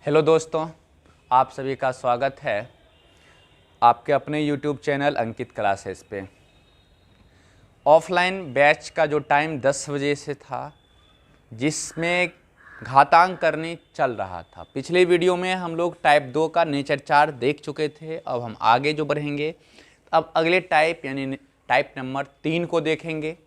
Hello दोस्तों, आप सभी का स्वागत है आपके अपने YouTube चैनल अंकित क्लासेस पे। ऑफलाइन बैच का जो टाइम 10 बजे से था, जिसमें घातांक करनी चल रहा था। पिछले वीडियो में हम लोग टाइप 2 का नेचर 4 देख चुके थे। अब हम आगे जो बढ़ेंगे, अब अगले टाइप यानी टाइप नंबर 3 को देखेंगे।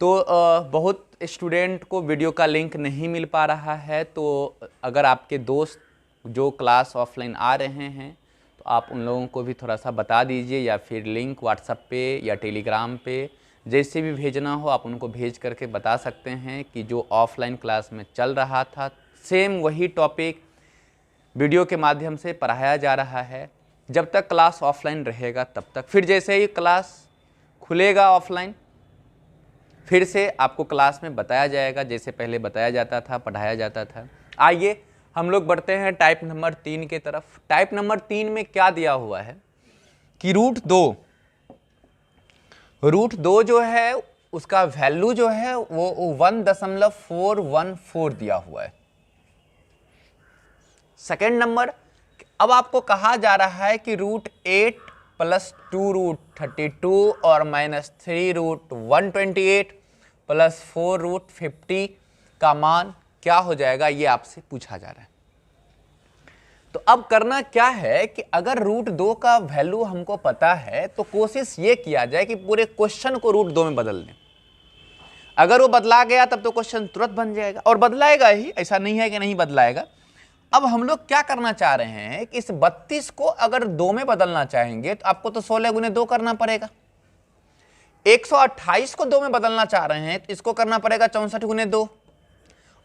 तो बहुत स्टूडेंट को वीडियो का लिंक नहीं मिल पा रहा है, तो अगर आपके दोस्त जो क्लास ऑफलाइन आ रहे हैं तो आप उन लोगों को भी थोड़ा सा बता दीजिए, या फिर लिंक व्हाट्सएप पे या टेलीग्राम पे जैसे भी भेजना हो आप उनको भेज करके बता सकते हैं कि जो ऑफलाइन क्लास में चल रहा था सेम वही टॉपिक वीडियो के माध्यम से पढ़ाया जा रहा है। जब तक क्लास ऑफलाइन रहेगा तब तक, फिर जैसे ही क्लास खुलेगा ऑफलाइन फिर से आपको क्लास में बताया जाएगा, जैसे पहले बताया जाता था, पढ़ाया जाता था। आइए हम लोग बढ़ते हैं टाइप नंबर 3 के तरफ। टाइप नंबर 3 में क्या दिया हुआ है कि रूट दो जो है उसका वैल्यू जो है वो 1.414 दिया हुआ है। सेकेंड नंबर, अब आपको कहा जा रहा है कि √8 + 2√32 और -3√128 + 4√50 का मान क्या हो जाएगा, ये आपसे पूछा जा रहा है। तो अब करना क्या है कि अगर √2 का वैल्यू हमको पता है तो कोशिश ये किया जाए कि पूरे क्वेश्चन को √2 में बदल दें। अगर वो बदला गया तब तो क्वेश्चन तुरंत बन जाएगा, और बदलाएगा ही, ऐसा नहीं है कि नहीं बदलाएगा। अब हम लोग क्या करना चाह रहे हैं कि इस 32 को अगर 2 में बदलना चाहेंगे तो आपको तो 16 × 2 करना पड़ेगा। 128 को 2 में बदलना चाह रहे हैं तो इसको करना पड़ेगा 64 × 2,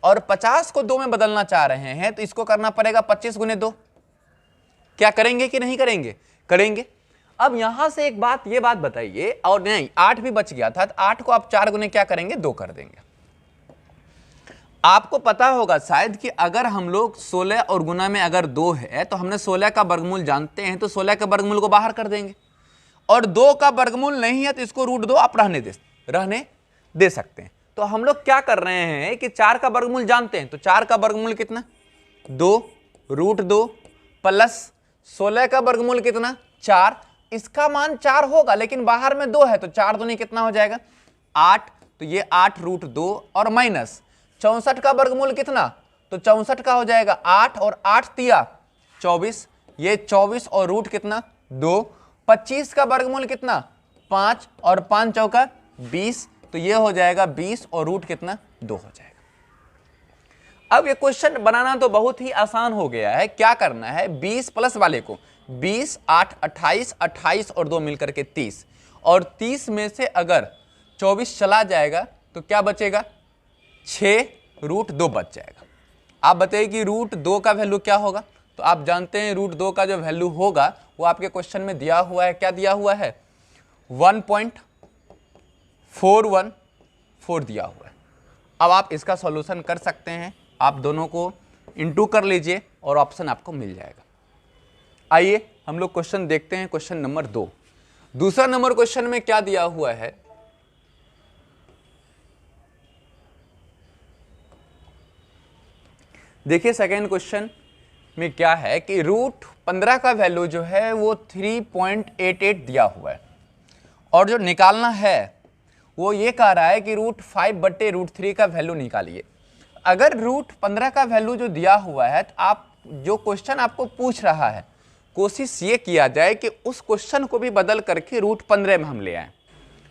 और 50 को 2 में बदलना चाह रहे हैं तो इसको करना पड़ेगा 25 × 2। क्या करेंगे कि नहीं करेंगे? करेंगे। अब यहां से एक बात, ये बात बताइए, और नहीं 8 भी बच गया था तो 8 को आप 4 गुने क्या करेंगे, 2 कर देंगे। आपको पता होगा शायद कि अगर हम लोग 16 और गुना में अगर 2 है तो हमने 16 का वर्गमूल जानते हैं, तो 16 के वर्गमूल को बाहर कर देंगे, और 2 का वर्गमूल नहीं है तो इसको √2 आप रहने दे सकते हैं। तो हम लोग क्या कर रहे हैं कि 4 का वर्गमूल जानते हैं, तो 4 का वर्गमूल कितना, 2 √2 प्लस 16 का वर्गमूल कितना, 4। इसका मान 4 होगा लेकिन बाहर में 2 है तो 4 दूनी कितना हो जाएगा, 8। तो ये 8 √2 और माइनस 64 का वर्गमूल कितना, तो 64 का हो जाएगा 8 और 8 तिया 24, ये 24 और रूट कितना 2। 25 का वर्गमूल कितना 5 और 5 चौका 20, तो ये हो जाएगा 20 और रूट कितना 2 हो जाएगा। अब ये क्वेश्चन बनाना तो बहुत ही आसान हो गया है। क्या करना है, 20 प्लस वाले को 20 8 28 28 और 2 मिलकर के 30, और 30 में से अगर 24 चला जाएगा तो क्या बचेगा, 6 √2 बच जाएगा। आप बताइए कि √2 का वैल्यू क्या होगा, तो आप जानते हैं √2 का जो वैल्यू होगा वो आपके क्वेश्चन में दिया हुआ है। क्या दिया हुआ है, 1.414 दिया हुआ है। अब आप इसका सॉल्यूशन कर सकते हैं, आप दोनों को इंटू कर लीजिए और ऑप्शन आपको मिल जाएगा। आइए हम लोग क्वेश्चन देखते हैं, क्वेश्चन नंबर 2। दूसरा नंबर क्वेश्चन में क्या दिया हुआ है, देखिए सेकेंड क्वेश्चन में क्या है कि √15 का वैल्यू जो है वो 3.88 दिया हुआ है, और जो निकालना है वो ये कह रहा है कि √5/√3 का वैल्यू निकालिए। अगर √15 का वैल्यू जो दिया हुआ है तो आप जो क्वेश्चन आपको पूछ रहा है, कोशिश ये किया जाए कि उस क्वेश्चन को भी बदल करके √15 में हम ले आए,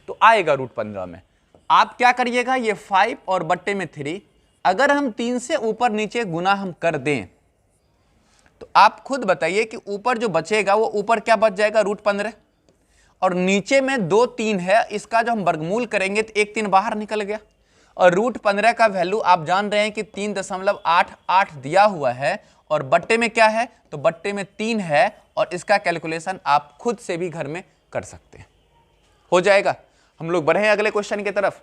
तो आएगा √15 में। आप क्या करिएगा, ये 5 और बट्टे में 3, अगर हम 3 से ऊपर नीचे गुना हम कर दें तो आप खुद बताइए कि ऊपर जो बचेगा वो ऊपर क्या बच जाएगा, √15, और नीचे में 2 3 है, इसका जो हम वर्गमूल करेंगे तो 1 3 बाहर निकल गया, और √15 का वैल्यू आप जान रहे हैं कि 3.88 दिया हुआ है, और बट्टे में क्या है, तो बट्टे में 3 है, और इसका कैलकुलेशन आप खुद से भी घर में कर सकते हैं, हो जाएगा। हम लोग बढ़े अगले क्वेश्चन की तरफ।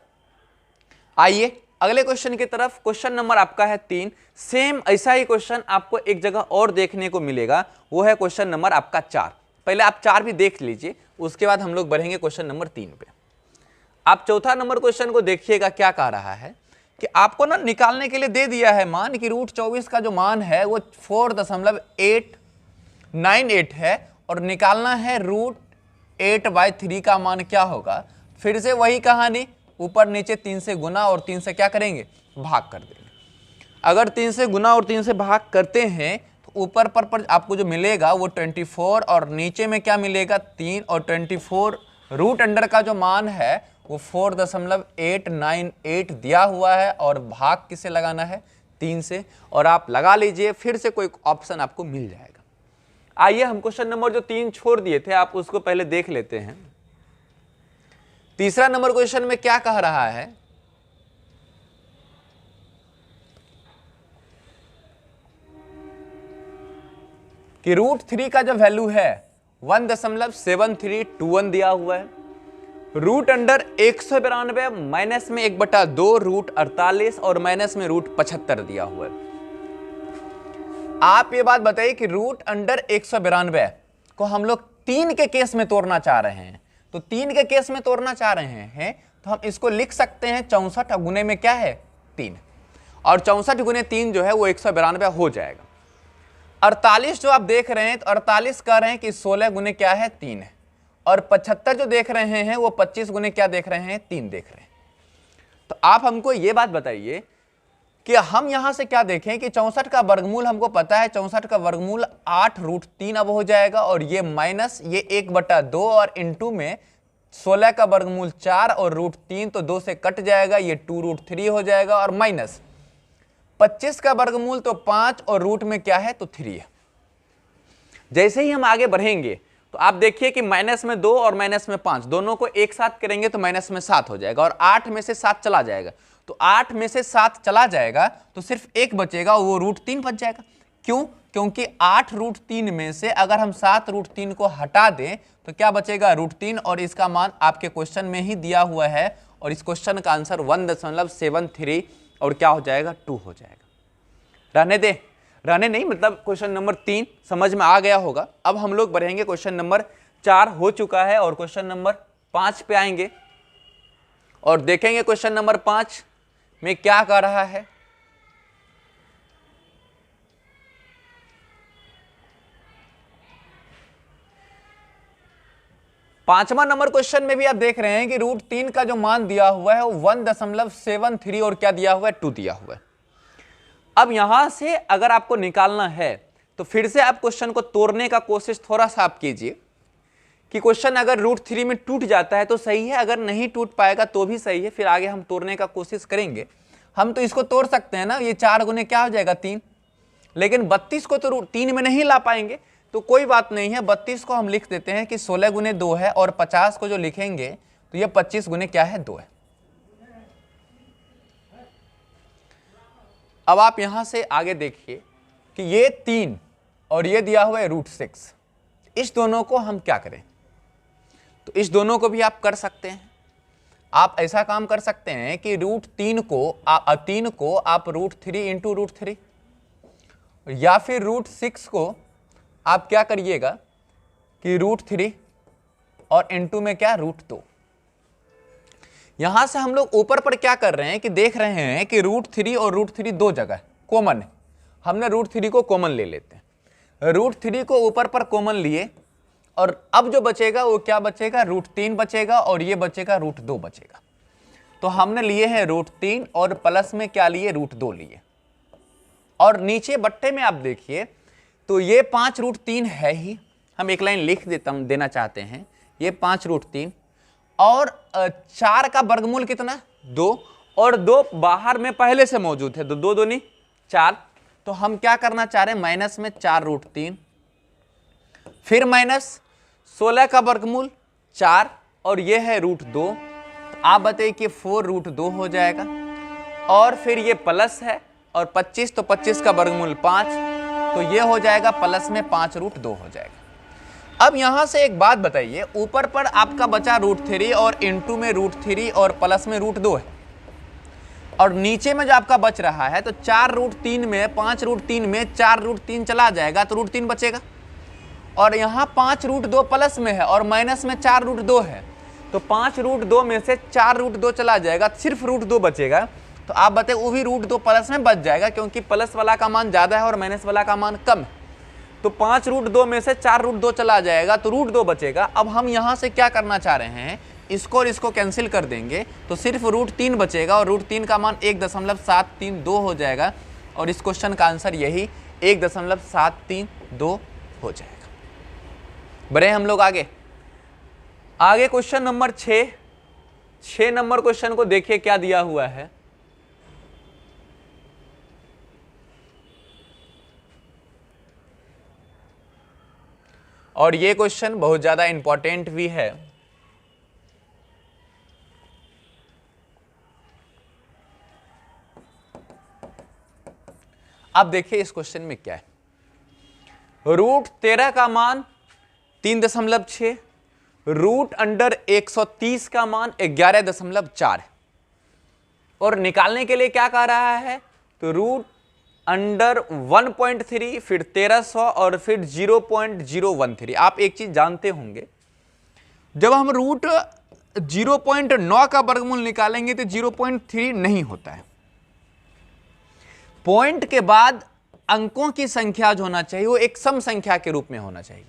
आइए अगले क्वेश्चन की तरफ। क्वेश्चन नंबर आपका है 3। सेम ऐसा ही क्वेश्चन आपको एक जगह और देखने को मिलेगा, वो है क्वेश्चन नंबर आपका 4। पहले आप 4 भी देख लीजिए, उसके बाद हम लोग बढ़ेंगे क्वेश्चन नंबर 3 पे। आप चौथा नंबर क्वेश्चन को देखिएगा, क्या कह रहा है कि आपको ना निकालने के लिए दे दिया है मान कि रूट 24 का जो मान है वो 4.898 है और निकालना है रूट 8/3 का मान क्या होगा। फिर से वही कहानी, ऊपर नीचे 3 से गुना और 3 से क्या करेंगे, भाग कर देंगे। अगर 3 से गुना और 3 से भाग करते हैं तो ऊपर पर आपको जो मिलेगा वो 24 और नीचे में क्या मिलेगा 3 और 24 रूट अंडर का जो मान है वो 4.898 दिया हुआ है और भाग किससे लगाना है 3 से, और आप लगा लीजिए फिर से कोई ऑप्शन आपको मिल जाएगा। आइए हम क्वेश्चन नंबर जो 3 छोड़ दिए थे आप उसको पहले देख लेते हैं। तीसरा नंबर क्वेश्चन में क्या कह रहा है कि रूट 3 का जो वैल्यू है 1.7321 दिया हुआ है। रूट अंडर 192 माइनस में 1/2 रूट 48 और माइनस में रूट 75 दिया हुआ है। आप ये बात बताइए कि रूट अंडर 192 को हम लोग 3 के केस में तोड़ना चाह रहे हैं, तो 3 के केस में तोड़ना चाह रहे हैं तो हम इसको लिख सकते हैं 64 गुने में क्या है 3, और 64 गुने 3 जो है वो 192 हो जाएगा। 48 जो आप देख रहे हैं तो 48 कह रहे हैं कि 16 गुने क्या है 3 है, और 75 जो देख रहे हैं वो 25 गुने क्या देख रहे हैं 3 देख रहे हैं। तो आप हमको ये बात बताइए कि हम यहां से क्या देखें कि 64 का वर्गमूल हमको पता है, 64 का वर्गमूल 8 रूट 3 अब हो जाएगा, और ये माइनस ये 1/2 और इंटू में 16 का वर्गमूल 4 और रूट 3 तो 2 से कट जाएगा, ये 2 रूट 3 हो जाएगा, और माइनस 25 का वर्गमूल तो 5 और रूट में क्या है तो 3 है। जैसे ही हम आगे बढ़ेंगे तो आप देखिए कि माइनस में 2 और माइनस में 5 दोनों को एक साथ करेंगे तो माइनस में 7 हो जाएगा, और 8 में से 7 चला जाएगा, तो 8 में से 7 चला जाएगा तो सिर्फ एक बचेगा, वो रूट 3 बच जाएगा। क्यों? क्योंकि 8 रूट 3 में से अगर हम 7 रूट 3 को हटा दें तो क्या बचेगा रूट 3, और इसका मान आपके क्वेश्चन में ही दिया हुआ है, और इस क्वेश्चन का आंसर 1.73 और क्या हो जाएगा 2 हो जाएगा। रहने नहीं, मतलब क्वेश्चन नंबर 3 समझ में आ गया होगा। अब हम लोग बढ़ेंगे, क्वेश्चन नंबर 4 हो चुका है और क्वेश्चन नंबर 5 पे आएंगे और देखेंगे क्वेश्चन नंबर 5 में क्या कह रहा है। पांचवा नंबर क्वेश्चन में भी आप देख रहे हैं कि रूट 3 का जो मान दिया हुआ है वो 1.73 और क्या दिया हुआ है 2 दिया हुआ है। अब यहां से अगर आपको निकालना है तो फिर से आप क्वेश्चन को तोड़ने का कोशिश थोड़ा सा आप कीजिए कि क्वेश्चन अगर रूट 3 में टूट जाता है तो सही है, अगर नहीं टूट पाएगा तो भी सही है, फिर आगे हम तोड़ने का कोशिश करेंगे। हम तो इसको तोड़ सकते हैं ना, ये 4 गुने क्या हो जाएगा 3, लेकिन 32 को तो रूट 3 में नहीं ला पाएंगे, तो कोई बात नहीं है, 32 को हम लिख देते हैं कि 16 गुने 2 है, और 50 को जो लिखेंगे तो ये 25 गुने क्या है 2 है। अब आप यहां से आगे देखिए कि ये 3 और ये दिया हुआ है रूट 6, इस दोनों को हम क्या करें, तो इस दोनों को भी आप कर सकते हैं। आप ऐसा काम कर सकते हैं कि रूट 3 को आप रूट 3 इंटू रूट 3, या फिर रूट 6 को आप क्या करिएगा कि रूट 3 और इंटू में क्या रूट 2। यहां से हम लोग ऊपर पर क्या कर रहे हैं कि देख रहे हैं कि रूट 3 और रूट 3 दो जगह कॉमन है, हमने रूट 3 को कॉमन ले लेते हैं, रूट 3 को ऊपर पर कॉमन लिए, और अब जो बचेगा वो क्या बचेगा रूट 3 बचेगा, और ये बचेगा रूट 2 बचेगा। तो हमने लिए हैं रूट 3 और प्लस में क्या लिए रूट 2 लिए, और नीचे बट्टे में आप देखिए तो ये 5 रूट 3 है ही, हम एक लाइन लिख देना चाहते हैं, ये 5 रूट 3 और 4 का वर्गमूल कितना 2, और 2 बाहर में पहले से मौजूद है, तो 2 दूनी 4, तो हम क्या करना चाह रहे हैं माइनस में 4 रूट 3, फिर माइनस 16 का वर्गमूल 4 और ये है रूट 2, तो आप बताइए कि 4 रूट 2 हो जाएगा, और फिर ये प्लस है और 25, तो 25 का वर्गमूल 5, तो ये हो जाएगा प्लस में 5 रूट 2 हो जाएगा। अब यहां से एक बात बताइए, ऊपर पर आपका बचा रूट 3 और इंटू में रूट 3 और प्लस में रूट 2 है, और नीचे में जो आपका बच रहा है तो 4 रूट 3 में 5 रूट 3 में 4 रूट 3 चला जाएगा तो रूट 3 बचेगा, और यहाँ 5 रूट 2 प्लस में है और माइनस में 4 रूट 2 है, तो 5 रूट 2 में से 4 रूट 2 चला जाएगा, सिर्फ रूट 2 बचेगा, तो आप बताए वो भी रूट 2 प्लस में बच जाएगा, क्योंकि प्लस वाला का मान ज़्यादा है और माइनस वाला का मान कम है। तो 5 रूट 2 में से 4 रूट 2 चला जाएगा, तो रूट 2 बचेगा। अब हम यहाँ से क्या करना चाह रहे हैं, इसको और इसको कैंसिल कर देंगे तो सिर्फ रूट 3 बचेगा, और रूट 3 का मान 1.732 हो जाएगा, और इस क्वेश्चन का आंसर यही 1.732 हो जाएगा। बढ़े हम लोग आगे। आगे क्वेश्चन नंबर 6 नंबर क्वेश्चन को देखिए क्या दिया हुआ है। और ये क्वेश्चन बहुत ज्यादा इंपॉर्टेंट भी है। अब देखिए इस क्वेश्चन में क्या है, रूट 13 का मान 3.6, रूट अंडर 130 का मान 11.4 है, और निकालने के लिए क्या कह रहा है, तो रूट अंडर 1.3 फिर 1300 और फिर 0.013। आप एक चीज जानते होंगे, जब हम रूट 0.9 का वर्गमूल निकालेंगे तो 0.3 नहीं होता है। पॉइंट के बाद अंकों की संख्या जो होना चाहिए वो एक सम संख्या के रूप में होना चाहिए।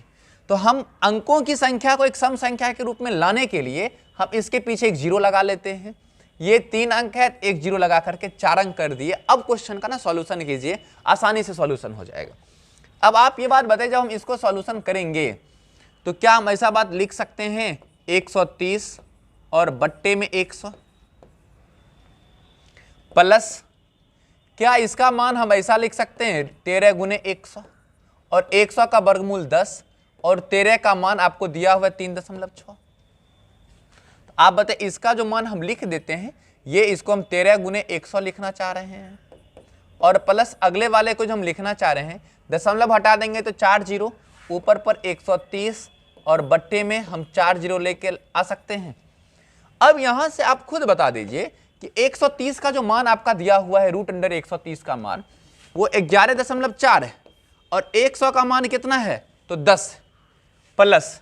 तो हम अंकों की संख्या को एक सम संख्या के रूप में लाने के लिए हम इसके पीछे एक जीरो लगा लेते हैं। ये 3 अंक है, एक जीरो लगा करके 4 अंक कर दिए। अब क्वेश्चन का ना सॉल्यूशन कीजिए, आसानी से सॉल्यूशन हो जाएगा। अब आप ये बात बताइए, जब हम इसको सॉल्यूशन करेंगे तो क्या हम ऐसा बात लिख सकते हैं 130 और बट्टे में 100 प्लस, क्या इसका मान हम ऐसा लिख सकते हैं 13 गुने 100 और 100 का वर्गमूल 10 और 13 का मान आपको दिया हुआ है 3.6। आप बताइए इसका जो मान हम लिख देते हैं, ये इसको हम 13 गुने 100 लिखना चाह रहे हैं, और प्लस अगले वाले को जो हम लिखना चाह रहे हैं दशमलव हटा देंगे तो 4 जीरो, ऊपर पर 130 और बट्टे में हम 4 जीरो लेके आ सकते हैं। अब यहां से आप खुद बता दीजिए कि 130 का जो मान आपका दिया हुआ है, रूट अंडर 130 का मान वो 11.4 है, और 100 का मान कितना है तो 10, प्लस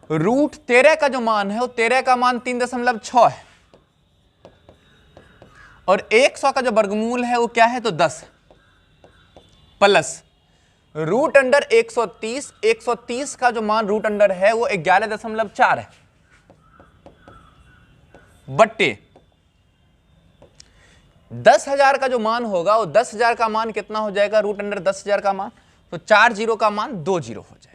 रूट 13 का जो मान है वो 13 का मान 3.6 है, और 100 का जो वर्गमूल है वो क्या है तो 10, प्लस रूट अंडर 130 का जो मान रूट अंडर है वो 11.4 है, बट्टे 10,000 का जो मान होगा वो 10,000 का मान कितना हो जाएगा, रूट अंडर 10,000 का मान, तो 4 जीरो का मान 2 जीरो हो जाएगा।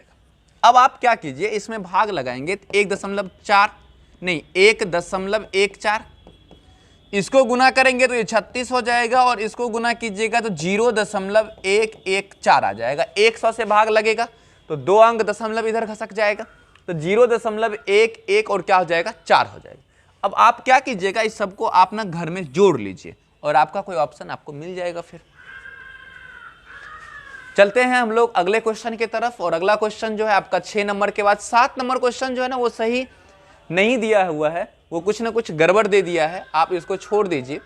अब आप क्या कीजिए, इसमें भाग लगाएंगे 1.4 नहीं 1.14, इसको गुना करेंगे तो ये 36 हो जाएगा, और इसको गुना कीजिएगा तो 0.114 आ जाएगा। 100 से भाग लगेगा तो 2 अंक दशमलव इधर खसक जाएगा, तो 0.11 और क्या हो जाएगा 4 हो जाएगा। अब आप क्या कीजिएगा, इस सबको आप ना घर में जोड़ लीजिए और आपका कोई ऑप्शन आपको मिल जाएगा। फिर चलते हैं हम लोग अगले क्वेश्चन की तरफ, और अगला क्वेश्चन जो है आपका 6 नंबर के बाद 7 नंबर क्वेश्चन जो है ना वो सही नहीं दिया हुआ है, वो कुछ ना कुछ गड़बड़ दे दिया है, आप इसको छोड़ दीजिए।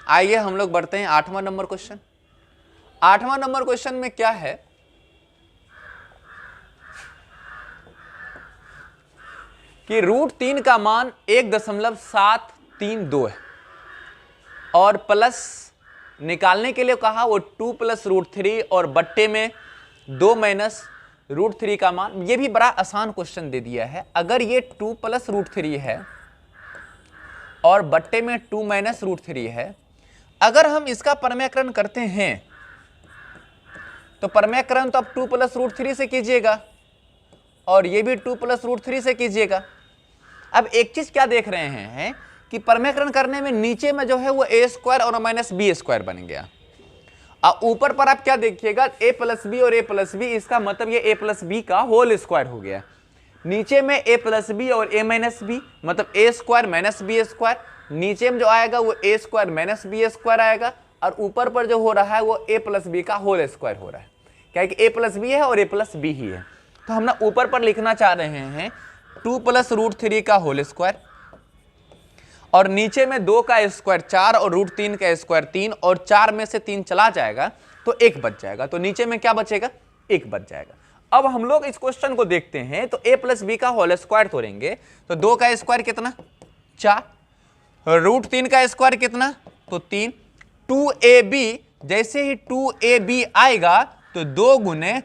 आइए हम लोग बढ़ते हैं 8वां नंबर क्वेश्चन। 8वां नंबर क्वेश्चन में क्या है कि रूट 3 का मान 1.732 है, और प्लस निकालने के लिए कहा वो 2 प्लस रूट 3 और बट्टे में 2 माइनस रूट 3 का मान। ये भी बड़ा आसान क्वेश्चन दे दिया है। अगर ये 2 प्लस रूट 3 है और बट्टे में 2 माइनस रूट 3 है, अगर हम इसका परमेयकरण करते हैं तो परमेयकरण तो आप 2 प्लस रूट 3 से कीजिएगा, और ये भी 2 प्लस रूट 3 से कीजिएगा। अब एक चीज क्या देख रहे हैं कि परमेयकरण करने में नीचे में जो है वो a स्क्वायर और माइनस बी स्क्वायर बन गया, और ऊपर पर आप क्या देखिएगा a प्लस बी और a प्लस बी, इसका मतलब ये a प्लस बी का होल स्क्वायर हो गया। नीचे में a प्लस बी और a माइनस बी, मतलब a square minus B square, नीचे में जो आएगा वो a square minus B square आएगा, और ऊपर पर जो हो रहा है वो a प्लस बी का होल स्क्वायर हो रहा है, क्या कि a प्लस बी है और a प्लस बी ही है। तो हम ना ऊपर पर लिखना चाह रहे हैं 2 प्लस रूट 3 का होल स्क्वायर, और नीचे में 2 का स्क्वायर 4 और रूट 3 का स्क्वायर 3, और 4 में से 3 चला जाएगा तो 1 बच जाएगा, तो नीचे में क्या बचेगा 1 बच जाएगा। अब हम लोग इस क्वेश्चन को देखते हैं, तो a प्लस बी का होल स्क्वायर तोड़ेंगे तो 2 का स्क्वायर कितना 4, रूट 3 का स्क्वायर कितना तो 3, 2ab, जैसे ही 2ab आएगा तो 2 गुने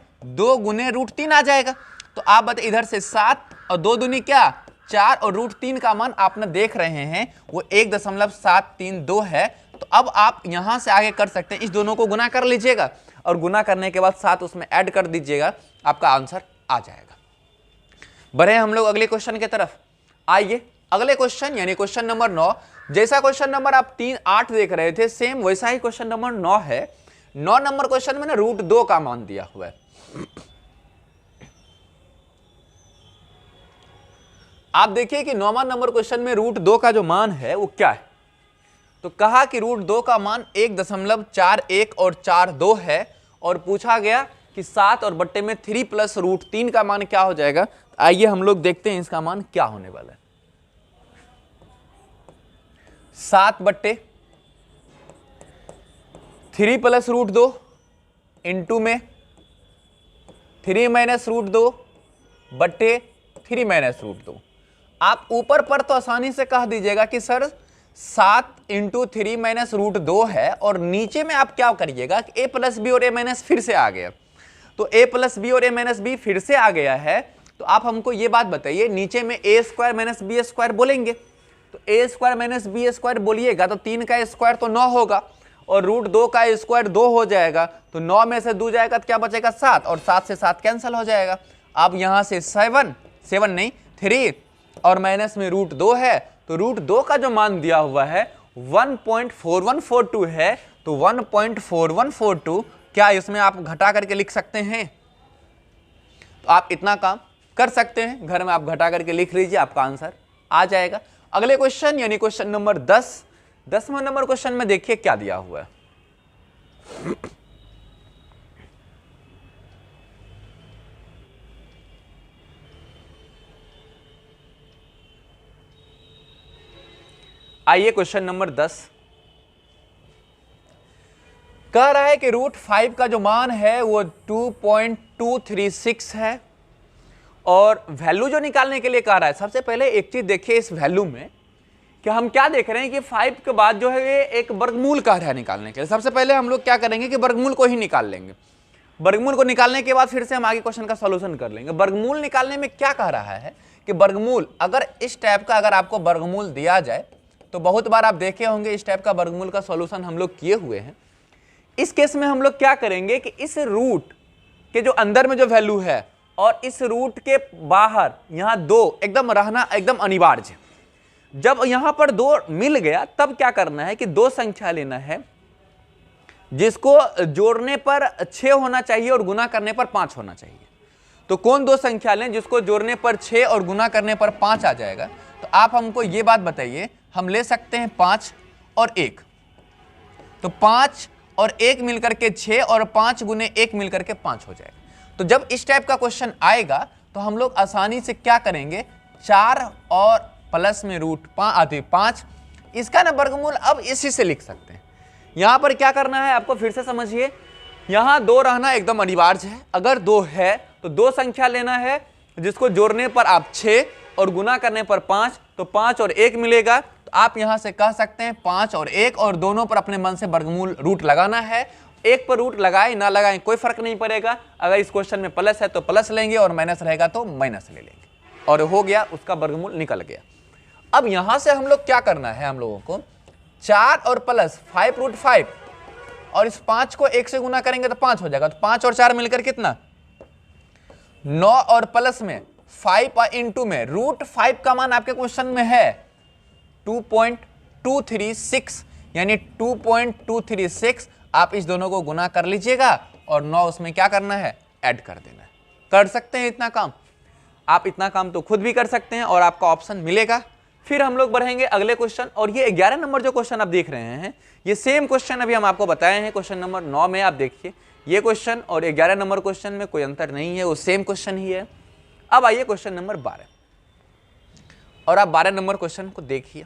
√3 आ जाएगा। तो आप बताइए इधर से 7 और 2 दूनी क्या 4 और √3 का मान आपने देख रहे हैं वो 1.732 है। तो अब आप यहां से आगे कर सकते हैं, इस दोनों को गुना कर लीजिएगा और गुना करने के बाद 7 उसमें ऐड कर दीजिएगा, आपका आंसर आ जाएगा। बढ़े हम लोग अगले क्वेश्चन की तरफ। आइए अगले क्वेश्चन यानी क्वेश्चन नंबर 9। जैसा क्वेश्चन नंबर आप 3, 8 देख रहे थे सेम वैसा ही क्वेश्चन नंबर 9 है। 9 नंबर क्वेश्चन में ना √2 का मान दिया हुआ है। आप देखिए कि 9वां नंबर क्वेश्चन में √2 का जो मान है वो क्या है। तो कहा कि √2 का मान 1.41 और 42 है और पूछा गया कि 7 और बट्टे में 3 प्लस √3 का मान क्या हो जाएगा। आइए हम लोग देखते हैं इसका मान क्या होने वाला है। 7 बट्टे 3 प्लस √2 इंटू में 3 माइनस √2 बट्टे 3 माइनस √2। आप ऊपर पर तो आसानी से कह दीजिएगा कि सर 7 इंटू 3 माइनस √2 है और नीचे में आप क्या करिएगा कि a प्लस बी और a माइनस फिर से आ गया। तो a प्लस बी और a माइनस बी फिर से आ गया है। तो आप हमको ये बात बताइए नीचे में a square minus B square बोलेंगे तो a square minus B square बोलिएगा तो 3 का स्क्वायर तो 9 होगा और √2 का स्क्वायर 2 हो जाएगा। तो 9 में से 2 जाएगा तो क्या बचेगा 7 और 7 से 7 कैंसिल हो जाएगा। अब यहां से 3 और माइनस में √2 है तो √2 का जो मान दिया हुआ है 1.4142 है। तो 1.4142 क्या इसमें आप घटा करके लिख सकते हैं। तो आप इतना काम कर सकते हैं, घर में आप घटा करके लिख लीजिए, आपका आंसर आ जाएगा। अगले क्वेश्चन यानी क्वेश्चन नंबर 10। 10वां नंबर क्वेश्चन में देखिए क्या दिया हुआ है। आइए क्वेश्चन नंबर 10 कह रहा है कि √5 का जो मान है वो 2.236 है और वैल्यू जो निकालने के लिए कह रहा है। सबसे पहले एक चीज देखिए इस वैल्यू में कि हम क्या देख रहे हैं कि 5 के बाद जो है ये एक वर्गमूल कह रहा है निकालने के लिए। सबसे पहले हम लोग क्या करेंगे कि वर्गमूल को ही निकाल लेंगे। वर्गमूल को निकालने के बाद फिर से हम आगे क्वेश्चन का सॉल्यूशन कर लेंगे। वर्गमूल निकालने में क्या कह रहा है कि वर्गमूल अगर इस टाइप का अगर आपको वर्गमूल दिया जाए तो बहुत बार आप देखे होंगे इस टाइप का वर्गमूल का सॉल्यूशन हम लोग किए हुए हैं। इस केस में हम लोग क्या करेंगे कि इस रूट के जो अंदर में जो वैल्यू है और इस रूट के बाहर यहां 2 एकदम रहना एकदम अनिवार्य है। जब यहां पर 2 मिल गया तब क्या करना है कि 2 संख्या लेना है जिसको जोड़ने पर 6 होना चाहिए और गुना करने पर 5 होना चाहिए। तो कौन 2 संख्या लें जिसको जोड़ने पर 6 और गुना करने पर 5 आ जाएगा। तो आप हमको ये बात बताइए, हम ले सकते हैं 5 और 1। तो 5 और 1 मिलकर के 6 और 5 गुने 1 मिलकर के 5 हो जाएगा। तो जब इस टाइप का क्वेश्चन आएगा तो हम लोग आसानी से क्या करेंगे 4 और प्लस में √5 इसका ना वर्गमूल अब इसी से लिख सकते हैं। यहां पर क्या करना है आपको फिर से समझिए, यहां 2 रहना एकदम अनिवार्य है। अगर 2 है तो 2 संख्या लेना है जिसको जोड़ने पर आप 6 और गुना करने पर 5, तो 5 और 1 मिलेगा। तो आप यहां से कह सकते हैं 5 और 1 और दोनों पर अपने मन से वर्गमूल रूट लगाना है। एक पर रूट लगाए ना लगाए कोई फर्क नहीं पड़ेगा। अगर इस क्वेश्चन में प्लस है तो प्लस लेंगे और माइनस रहेगा तो माइनस ले लेंगे और हो गया, उसका वर्गमूल निकल गया। अब यहां से हम लोग क्या करना है, हम लोगों को 4 और प्लस 5√5 और इस 5 को 1 से गुना करेंगे तो 5 हो जाएगा। तो 5 और 4 मिलकर कितना 9 और प्लस में 5 और इंटू में √5 का मान आपके क्वेश्चन में है 2.236 यानी 2.236। आप इस दोनों को गुना कर लीजिएगा और 9 उसमें क्या करना है ऐड कर देना है। कर सकते हैं इतना काम, आप इतना काम तो खुद भी कर सकते हैं और आपका ऑप्शन मिलेगा। फिर हम लोग बढ़ेंगे अगले क्वेश्चन और ये 11 नंबर जो क्वेश्चन आप देख रहे हैं ये सेम क्वेश्चन अभी हम आपको बताए हैं क्वेश्चन नंबर 9 में। आप देखिए ये क्वेश्चन और 11 नंबर क्वेश्चन में कोई अंतर नहीं है, वो सेम क्वेश्चन ही है। अब आइए क्वेश्चन नंबर 12 और आप 12 नंबर क्वेश्चन को देखिए।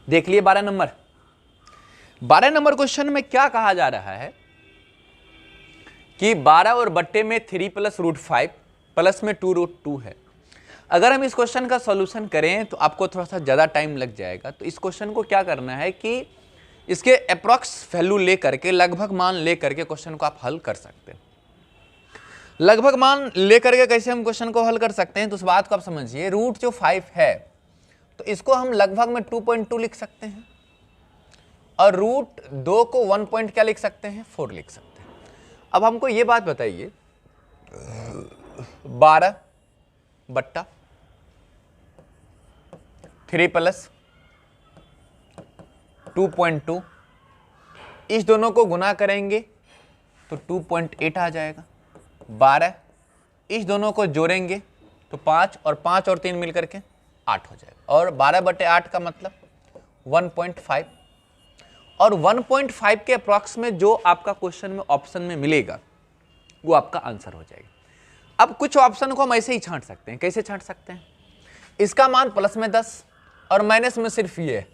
देख लिए 12 नंबर। 12 नंबर क्वेश्चन में क्या कहा जा रहा है कि 12 और बट्टे में 3 + √5 प्लस में 2√2 है। अगर हम इस क्वेश्चन का सॉल्यूशन करें तो आपको थोड़ा सा ज़्यादा टाइम लग जाएगा। तो इस क्वेश्चन को क्या करना है कि इसके अप्रॉक्स वैल्यू ले करके, लगभग मान ले करके क्वेश्चन को आप हल कर सकते हैं। लगभग मान ले करके कैसे हम क्वेश्चन को हल कर सकते हैं, तो उस बात को आप समझिए। रूट जो 5 है तो इसको हम लगभग में 2.2 लिख सकते हैं, और रूट 2 को 1 पॉइंट क्या लिख सकते हैं, 4 लिख सकते हैं। अब हमको ये बात बताइए, 12 बट्टा 3 + 2.2, इस दोनों को गुना करेंगे तो 2.8 आ जाएगा। 12 इस दोनों को जोड़ेंगे तो 5 और 5 और 3 मिलकर के 8 हो जाएगा। और 12/8 का मतलब 1.5, और 1.5 के अप्रॉक्स में जो आपका क्वेश्चन में ऑप्शन में मिलेगा वो आपका आंसर हो जाएगा। अब कुछ ऑप्शन को हम ऐसे ही छांट सकते हैं। कैसे छांट सकते हैं? इसका मान प्लस में 10 और माइनस में सिर्फ ये है,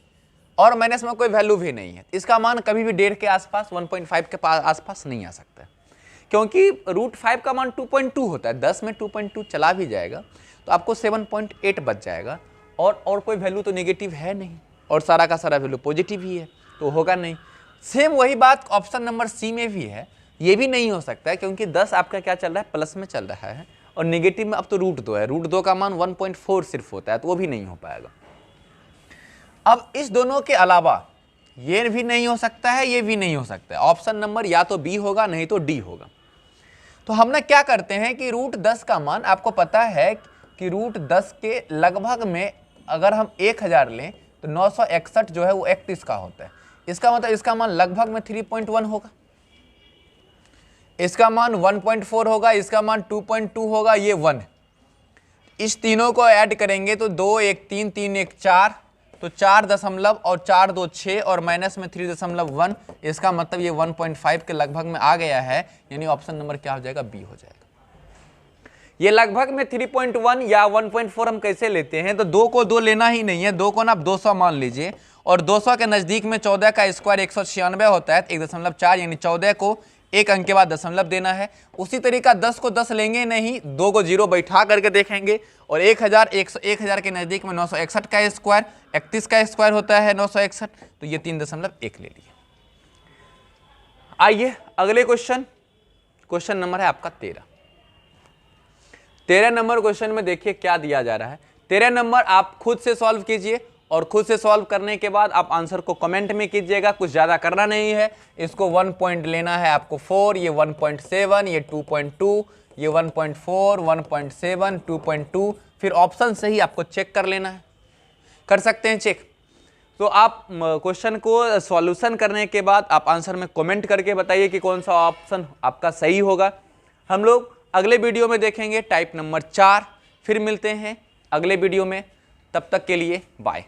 और माइनस में कोई वैल्यू भी नहीं है। इसका मान कभी भी 1.5 के आसपास, 1.5 के आसपास नहीं आ सकता है, क्योंकि √5 का मान 2.2 होता है। 10 में 2.2 चला भी जाएगा तो आपको 7.8 बच जाएगा, और कोई वैल्यू तो नेगेटिव है नहीं, और सारा का सारा वैल्यू पॉजिटिव ही है, तो होगा नहीं। सेम वही बात ऑप्शन नंबर सी में भी है। ये भी नहीं हो सकता है, क्योंकि 10 आपका क्या चल रहा है, प्लस में चल रहा है, और नेगेटिव में अब तो √2 है। √2 का मान 1.4 सिर्फ होता है, तो वो भी नहीं हो पाएगा। अब इस दोनों के अलावा ये भी नहीं हो सकता है, ये भी नहीं हो सकता है। ऑप्शन नंबर या तो बी होगा, नहीं तो डी होगा। तो हम ना क्या करते हैं कि √10 का मान, आपको पता है कि √10 के लगभग में अगर हम 1000 लें तो 961 जो है वो 31 का होता है। इसका मतलब इसका मान लगभग में 3.1 होगा, इसका मान 1.4 होगा, इसका मान 2.2 होगा, ये 1। इस तीनों को ऐड करेंगे तो 2 1 3 3 1 4, तो 4 दशमलव और 4 2 6, और माइनस में 3.1। इसका मतलब ये 1.5 के लगभग में आ गया है, यानी ऑप्शन नंबर क्या हो जाएगा, बी हो जाएगा। ये लगभग में 3.1 या 1.4 हम कैसे लेते हैं, तो 2 को 2 लेना ही नहीं है, 2 को ना आप 200 मान लीजिए, और 200 के नजदीक में 14 का स्क्वायर 196 होता है, 1.4, यानी 14 को एक अंक के बाद दशमलव देना है। उसी तरीका 10 को 10 लेंगे नहीं, 2 को 0 बैठा करके देखेंगे, और 1000 के नजदीक में 961 का स्क्वायर 31 का स्क्वायर होता है 961, तो ये 3.1 ले लिए। आइए अगले क्वेश्चन नंबर है आपका 13 नंबर क्वेश्चन में देखिए क्या दिया जा रहा है। 13 नंबर आप खुद से सॉल्व कीजिए, और खुद से सॉल्व करने के बाद आप आंसर को कमेंट में कीजिएगा। कुछ ज़्यादा करना नहीं है, इसको 1 पॉइंट लेना है आपको 4, ये 1.7, ये 2.2, ये 1.4, 1.7, 2.2, फिर ऑप्शन से ही आपको चेक कर लेना है। कर सकते हैं चेक। तो आप क्वेश्चन को सॉल्यूशन करने के बाद आप आंसर में कमेंट करके बताइए कि कौन सा ऑप्शन आपका सही होगा। हम लोग अगले वीडियो में देखेंगे टाइप नंबर 4। फिर मिलते हैं अगले वीडियो में, तब तक के लिए बाय।